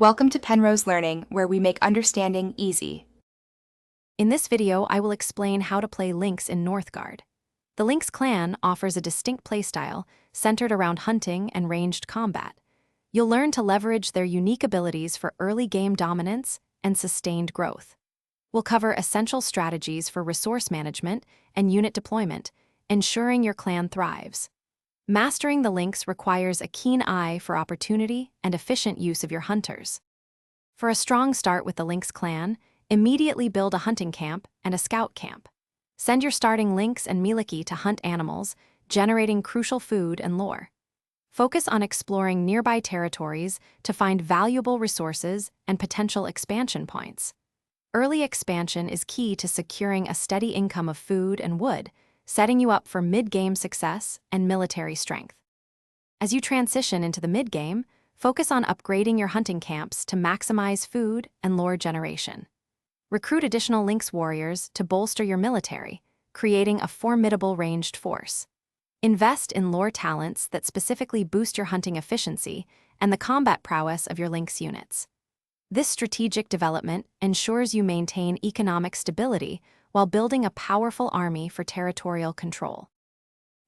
Welcome to Penrose Learning, where we make understanding easy. In this video, I will explain how to play Lynx in Northgard. The Lynx clan offers a distinct playstyle centered around hunting and ranged combat. You'll learn to leverage their unique abilities for early game dominance and sustained growth. We'll cover essential strategies for resource management and unit deployment, ensuring your clan thrives. Mastering the Lynx requires a keen eye for opportunity and efficient use of your hunters. For a strong start with the Lynx clan, immediately build a hunting camp and a scout camp. Send your starting Lynx and Miliki to hunt animals, generating crucial food and lore. Focus on exploring nearby territories to find valuable resources and potential expansion points. Early expansion is key to securing a steady income of food and wood, setting you up for mid-game success and military strength. As you transition into the mid-game, focus on upgrading your hunting camps to maximize food and lore generation. Recruit additional Lynx warriors to bolster your military, creating a formidable ranged force. Invest in lore talents that specifically boost your hunting efficiency and the combat prowess of your Lynx units. This strategic development ensures you maintain economic stability while building a powerful army for territorial control.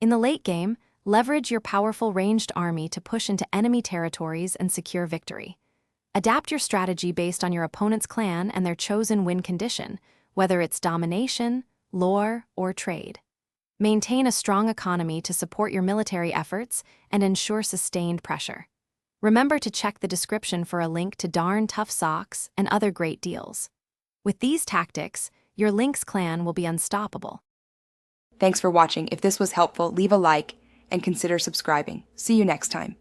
In the late game, leverage your powerful ranged army to push into enemy territories and secure victory. Adapt your strategy based on your opponent's clan and their chosen win condition, whether it's domination, lore, or trade. Maintain a strong economy to support your military efforts and ensure sustained pressure. Remember to check the description for a link to Darn Tough Socks and other great deals. With these tactics, your Lynx clan will be unstoppable. Thanks for watching. If this was helpful, leave a like and consider subscribing. See you next time.